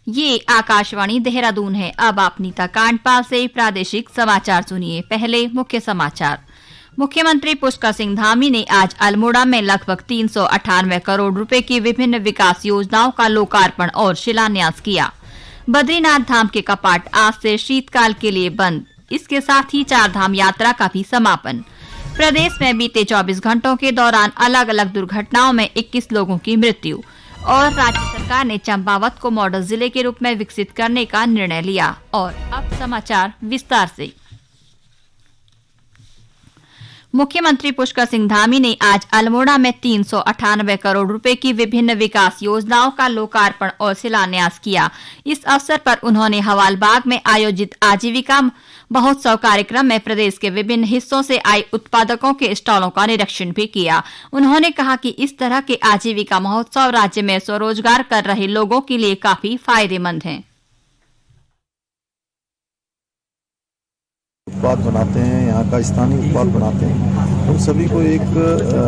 ये आकाशवाणी देहरादून है। अब आप नीता कांडपाल से प्रादेशिक समाचार सुनिए। पहले मुख्य समाचार। मुख्यमंत्री पुष्कर सिंह धामी ने आज अल्मोड़ा में लगभग 398 करोड़ रुपए की विभिन्न विकास योजनाओं का लोकार्पण और शिलान्यास किया। बद्रीनाथ धाम के कपाट आज से शीतकाल के लिए बंद। इसके साथ ही चार धाम यात्रा का भी समापन। प्रदेश में बीते 24 घंटों के दौरान अलग अलग दुर्घटनाओं में 21 लोगों की मृत्यु। और राज्य सरकार ने चंपावत को मॉडल जिले के रूप में विकसित करने का निर्णय लिया। और अब समाचार विस्तार से। मुख्यमंत्री पुष्कर सिंह धामी ने आज अल्मोड़ा में 398 करोड़ रुपए की विभिन्न विकास योजनाओं का लोकार्पण और शिलान्यास किया। इस अवसर पर उन्होंने हवालबाग में आयोजित आजीविका महोत्सव कार्यक्रम में प्रदेश के विभिन्न हिस्सों से आए उत्पादकों के स्टॉलों का निरीक्षण भी किया। उन्होंने कहा कि इस तरह के आजीविका महोत्सव राज्य में स्वरोजगार कर रहे लोगों के लिए काफी फायदेमंद हैं। उत्पाद बनाते हैं, यहाँ का स्थानीय उत्पाद बनाते हैं, उन सभी को एक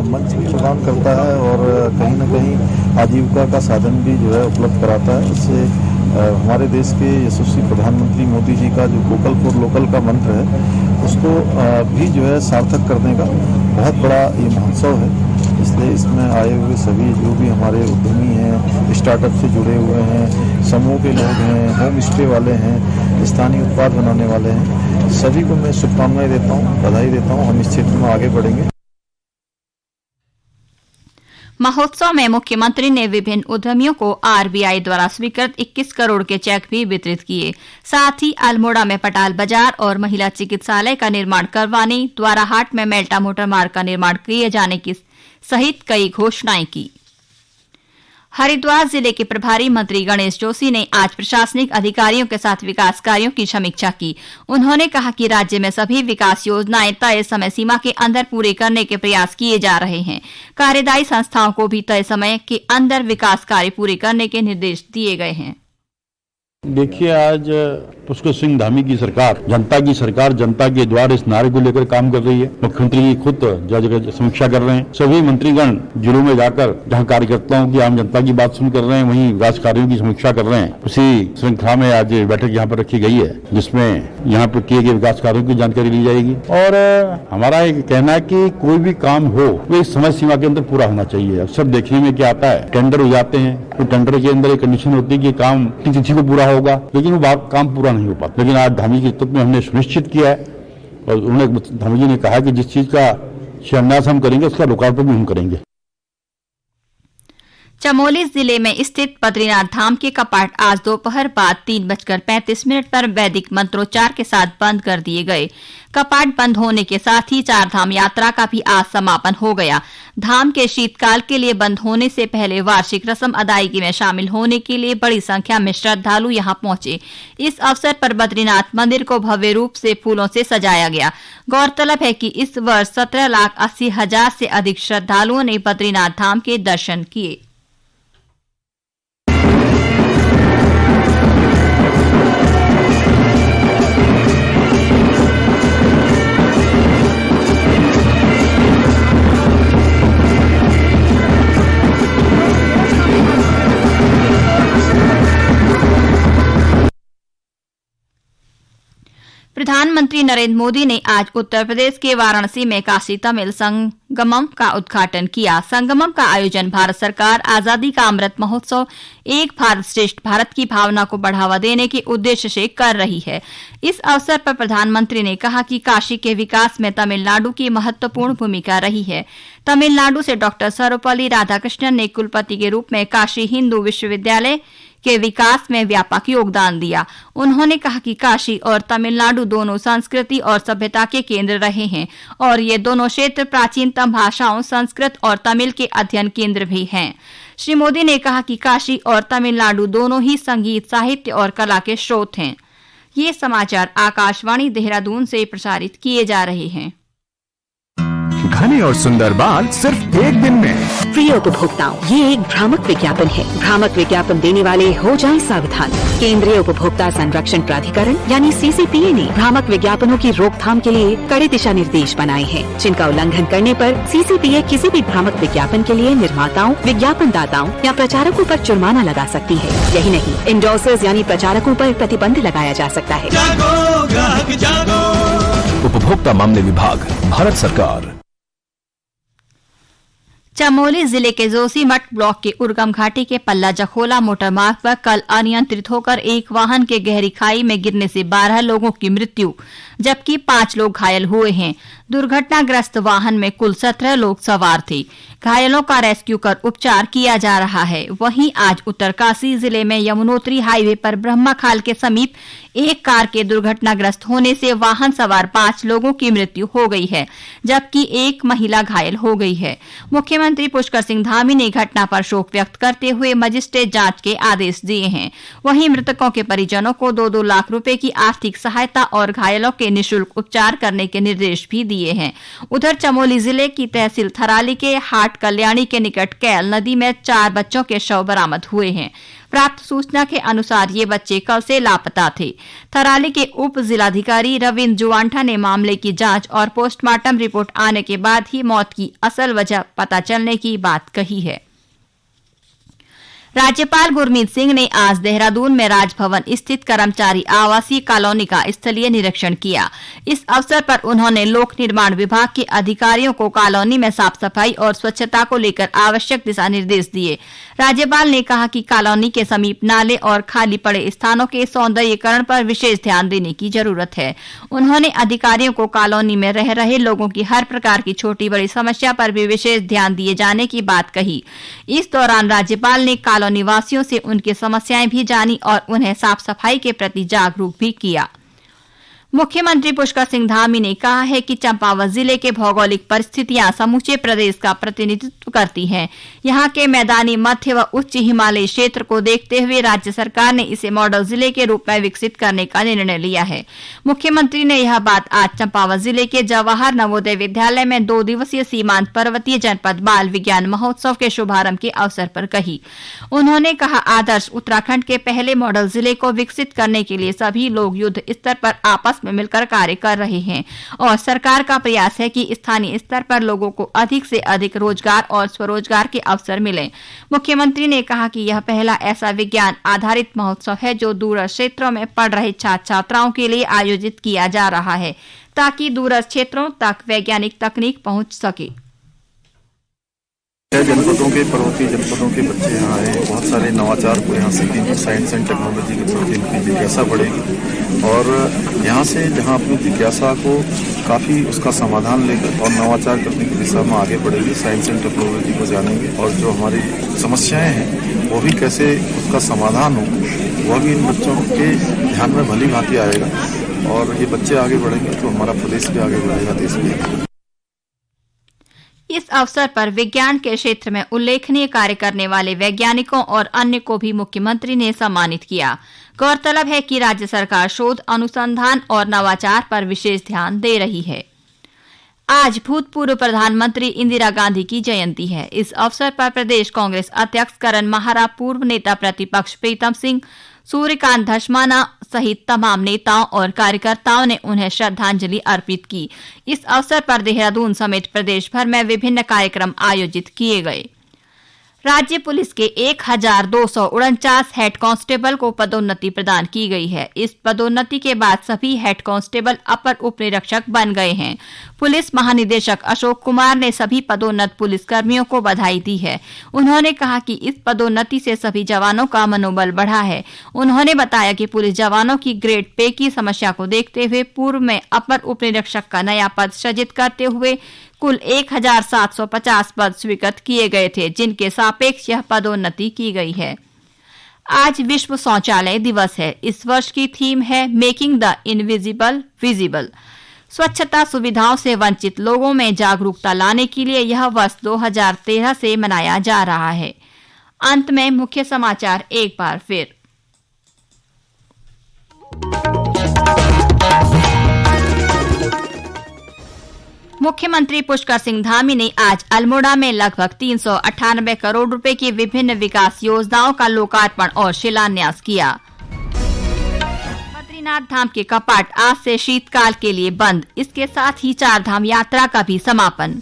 मंच भी प्रदान करता है और कहीं न कहीं आजीविका का साधन भी जो है उपलब्ध कराता है। इससे हमारे देश के यशस्वी प्रधानमंत्री मोदी जी का जो वोकल फॉर लोकल का मंत्र है, उसको भी जो है सार्थक करने का बहुत बड़ा ये महोत्सव है। इसलिए इसमें आए हुए सभी जो भी हमारे उद्यमी हैं, स्टार्टअप से जुड़े हुए हैं, समूह के लोग हैं, होम स्टे वाले हैं, स्थानीय उत्पाद बनाने वाले हैं, सभी को मैं शुभकामनाएं देता हूं, बधाई देता हूं। हम इस क्षेत्र में आगे बढ़ेंगे। महोत्सव में मुख्यमंत्री ने विभिन्न उद्यमियों को आरबीआई द्वारा स्वीकृत 21 करोड़ के चेक भी वितरित किए। साथ ही अल्मोड़ा में पटाल बाजार और महिला चिकित्सालय का निर्माण करवाने, द्वाराहाट में मेल्टा मोटर मार्ग का निर्माण किए जाने की सहित कई घोषणाएं की। हरिद्वार जिले के प्रभारी मंत्री गणेश जोशी ने आज प्रशासनिक अधिकारियों के साथ विकास कार्यों की समीक्षा की। उन्होंने कहा कि राज्य में सभी विकास योजनाएं तय समय सीमा के अंदर पूरे करने के प्रयास किए जा रहे हैं। कार्यदायी संस्थाओं को भी तय समय के अंदर विकास कार्य पूरे करने के निर्देश दिए गए हैं। देखिए, आज पुष्कर सिंह धामी की सरकार, जनता के द्वार इस नारे को लेकर काम कर रही है। मुख्यमंत्री जी खुद जगह समीक्षा कर रहे हैं। सभी मंत्रीगण जिलों में जाकर जहां कार्यकर्ताओं की, आम जनता की बात सुन कर रहे हैं, वहीं विकास कार्यों की समीक्षा कर रहे हैं। उसी श्रृंखला में आज बैठक यहाँ पर रखी गई है, जिसमें यहाँ पर किए गए विकास कार्यों की जानकारी ली जाएगी। और हमारा एक कहना है कि कोई भी काम हो वो इस समय सीमा के अंदर पूरा होना चाहिए। अक्सर देखने में क्या आता है, टेंडर हो जाते हैं, तो टेंडर के अंदर एक कंडीशन होती है कि काम तिथि को पूरा होगा, लेकिन वो काम पूरा नहीं हो पाता। लेकिन आज धामी के नेतृत्व में हमने सुनिश्चित किया है और उन्होंने, धामी जी ने कहा कि जिस चीज का शिलान्यास हम करेंगे उसका लोकार्पण भी हम करेंगे। चमोली जिले में स्थित बद्रीनाथ धाम के कपाट आज दोपहर बाद 3:35 पर वैदिक मंत्रोच्चार के साथ बंद कर दिए गए। कपाट बंद होने के साथ ही चार धाम यात्रा का भी आज समापन हो गया। धाम के शीतकाल के लिए बंद होने से पहले वार्षिक रस्म अदायगी में शामिल होने के लिए बड़ी संख्या में श्रद्धालु यहां पहुंचे। इस अवसर पर बद्रीनाथ मंदिर को भव्य रूप से फूलों से सजाया गया। गौरतलब है कि इस वर्ष 17,80,000 से अधिक श्रद्धालुओं ने बद्रीनाथ धाम के दर्शन किए। प्रधानमंत्री नरेंद्र मोदी ने आज उत्तर प्रदेश के वाराणसी में काशी तमिल संगमम का उद्घाटन किया। संगमम का आयोजन भारत सरकार आजादी का अमृत महोत्सव, एक भारत श्रेष्ठ भारत की भावना को बढ़ावा देने के उद्देश्य से कर रही है। इस अवसर पर प्रधानमंत्री ने कहा कि काशी के विकास में तमिलनाडु की महत्वपूर्ण भूमिका रही है। तमिलनाडु से डॉक्टर सर्वपल्ली राधाकृष्णन ने कुलपति के रूप में काशी हिंदू विश्वविद्यालय के विकास में व्यापक योगदान दिया। उन्होंने कहा कि काशी और तमिलनाडु दोनों संस्कृति और सभ्यता के केंद्र रहे हैं और ये दोनों क्षेत्र प्राचीनतम भाषाओं संस्कृत और तमिल के अध्ययन केंद्र भी हैं। श्री मोदी ने कहा कि काशी और तमिलनाडु दोनों ही संगीत, साहित्य और कला के स्रोत हैं। ये समाचार आकाशवाणी देहरादून से प्रसारित किए जा रहे हैं। घने और सुंदर बाल सिर्फ एक दिन में। प्रिय उपभोक्ताओं, ये एक भ्रामक विज्ञापन है। भ्रामक विज्ञापन देने वाले हो जाएं सावधान। केंद्रीय उपभोक्ता संरक्षण प्राधिकरण यानी CCPA ने भ्रामक विज्ञापनों की रोकथाम के लिए कड़े दिशा निर्देश बनाए हैं, जिनका उल्लंघन करने पर CCPA किसी भी भ्रामक विज्ञापन के लिए निर्माताओं, विज्ञापन दाताओं या प्रचारकों पर जुर्माना लगा सकती है। यही नहीं, इंडोर्सर्स यानी प्रचारकों पर प्रतिबंध लगाया जा सकता है। जागो ग्राहक जागो। उपभोक्ता मामले विभाग, भारत सरकार। चमोली जिले के जोशीमठ ब्लॉक के उर्गम घाटी के पल्ला जखोला मोटर मार्ग पर कल अनियंत्रित होकर एक वाहन के गहरी खाई में गिरने से 12 लोगों की मृत्यु जबकि 5 लोग घायल हुए हैं। दुर्घटनाग्रस्त वाहन में कुल 17 लोग सवार थे। घायलों का रेस्क्यू कर उपचार किया जा रहा है। वहीं आज उत्तरकाशी जिले में यमुनोत्री हाईवे पर ब्रह्माखाल के समीप एक कार के दुर्घटनाग्रस्त होने से वाहन सवार 5 लोगों की मृत्यु हो गई है, जबकि एक महिला घायल हो गई है। मुख्यमंत्री पुष्कर सिंह धामी ने घटना पर शोक व्यक्त करते हुए मजिस्ट्रेट जांच के आदेश दिए हैं। वहीं मृतकों के परिजनों को 2-2 लाख रुपए की आर्थिक सहायता और घायलों के निःशुल्क उपचार करने के निर्देश भी दिए हैं। उधर चमोली जिले की तहसील थराली के हाट कल्याणी के निकट कैल नदी में 4 बच्चों के शव बरामद हुए हैं। प्राप्त सूचना के अनुसार ये बच्चे कल से लापता थे। थराली के उप जिलाधिकारी रविंद्र जुवांठा ने मामले की जांच और पोस्टमार्टम रिपोर्ट आने के बाद ही मौत की असल वजह पता चलने की बात कही है। राज्यपाल गुरमीत सिंह ने आज देहरादून में राजभवन स्थित कर्मचारी आवासीय कॉलोनी का स्थलीय निरीक्षण किया। इस अवसर पर उन्होंने लोक निर्माण विभाग के अधिकारियों को कॉलोनी में साफ सफाई और स्वच्छता को लेकर आवश्यक दिशा निर्देश दिए। राज्यपाल ने कहा कि कॉलोनी के समीप नाले और खाली पड़े स्थानों के सौंदर्यीकरण पर विशेष ध्यान देने की जरूरत है। उन्होंने अधिकारियों को कॉलोनी में रह रहे लोगों की हर प्रकार की छोटी बड़ी समस्या पर भी विशेष ध्यान दिए जाने की बात कही। इस दौरान राज्यपाल ने कॉलोनी वासियों से उनकी समस्याएं भी जानी और उन्हें साफ सफाई के प्रति जागरूक भी किया। मुख्यमंत्री पुष्कर सिंह धामी ने कहा है कि चंपावत जिले के भौगोलिक परिस्थितियां समूचे प्रदेश का प्रतिनिधित्व करती हैं। यहां के मैदानी, मध्य व उच्च हिमालयी क्षेत्र को देखते हुए राज्य सरकार ने इसे मॉडल जिले के रूप में विकसित करने का निर्णय लिया है। मुख्यमंत्री ने यह बात आज चंपावत जिले के जवाहर नवोदय विद्यालय में 2 दिवसीय सीमांत पर्वतीय जनपद बाल विज्ञान महोत्सव के शुभारंभ के अवसर पर कही। उन्होंने कहा, आदर्श उत्तराखंड के पहले मॉडल जिले को विकसित करने के लिए सभी लोग युद्ध स्तर पर आपस में मिलकर कार्य कर रहे हैं और सरकार का प्रयास है कि स्थानीय स्तर पर लोगों को अधिक से अधिक रोजगार और स्वरोजगार के अवसर मिलें। मुख्यमंत्री ने कहा कि यह पहला ऐसा विज्ञान आधारित महोत्सव है जो दूरस्थ क्षेत्रों में पढ़ रहे छात्र छात्राओं के लिए आयोजित किया जा रहा है ताकि दूरस्थ क्षेत्रों तक वैज्ञानिक तकनीक पहुंच सके। जनपदों के, पर्वतीय जनपदों के बच्चे यहाँ आए, बहुत सारे नवाचार को यहाँ सीखेंगे, साइंस एंड टेक्नोलॉजी के प्रति इनकी जिज्ञासा बढ़ेगी और यहाँ से जहाँ अपनी जिज्ञासा को काफ़ी उसका समाधान लेकर और नवाचार करने की दिशा में आगे बढ़ेंगे, साइंस एंड टेक्नोलॉजी को जानेंगे और जो हमारी समस्याएं हैं वो भी कैसे उसका समाधान हो, वह भी इन बच्चों के ध्यान में भली भांति आएगा और ये बच्चे आगे बढ़ेंगे तो हमारा प्रदेश भी आगे बढ़ेगा, देश भी। इस अवसर पर विज्ञान के क्षेत्र में उल्लेखनीय कार्य करने वाले वैज्ञानिकों और अन्य को भी मुख्यमंत्री ने सम्मानित किया। गौरतलब है कि राज्य सरकार शोध, अनुसंधान और नवाचार पर विशेष ध्यान दे रही है। आज भूतपूर्व प्रधानमंत्री इंदिरा गांधी की जयंती है। इस अवसर पर प्रदेश कांग्रेस अध्यक्ष करण माहरा, पूर्व नेता प्रतिपक्ष प्रीतम सिंह, सूर्यकांत धस्माना सहित तमाम नेताओं और कार्यकर्ताओं ने उन्हें श्रद्धांजलि अर्पित की। इस अवसर पर देहरादून समेत प्रदेश भर में विभिन्न कार्यक्रम आयोजित किए गए। राज्य पुलिस के 1249 हेड कांस्टेबल को पदोन्नति प्रदान की गई है। इस पदोन्नति के बाद सभी हेड कांस्टेबल अपर उप निरीक्षक बन गए हैं। पुलिस महानिदेशक अशोक कुमार ने सभी पदोन्नत पुलिसकर्मियों को बधाई दी है। उन्होंने कहा कि इस पदोन्नति से सभी जवानों का मनोबल बढ़ा है। उन्होंने बताया कि पुलिस जवानों की ग्रेड पे की समस्या को देखते हुए पूर्व में अपर उप निरीक्षक का नया पद सृजित करते हुए कुल 1750 पद स्वीकृत किए गए थे, जिनके सापेक्ष यह पदोन्नति की गई है। आज विश्व शौचालय दिवस है। इस वर्ष की थीम है मेकिंग द इनविजिबल विजिबल। स्वच्छता सुविधाओं से वंचित लोगों में जागरूकता लाने के लिए यह वर्ष 2013 से मनाया जा रहा है। अंत में मुख्य समाचार एक बार फिर। मुख्यमंत्री पुष्कर सिंह धामी ने आज अल्मोड़ा में लगभग 398 करोड़ रुपए की विभिन्न विकास योजनाओं का लोकार्पण और शिलान्यास किया। बद्रीनाथ धाम के कपाट आज से शीतकाल के लिए बंद, इसके साथ ही 4 धाम यात्रा का भी समापन।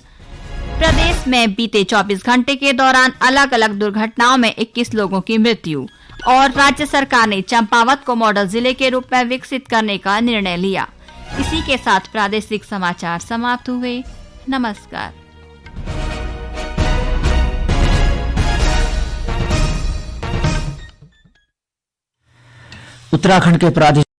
प्रदेश में बीते 24 घंटे के दौरान अलग अलग दुर्घटनाओं में 21 लोगों की मृत्यु और राज्य सरकार ने चंपावत को मॉडल जिले के रूप में विकसित करने का निर्णय लिया। इसी के साथ प्रादेशिक समाचार समाप्त हुए। नमस्कार। उत्तराखंड के प्रादेशिक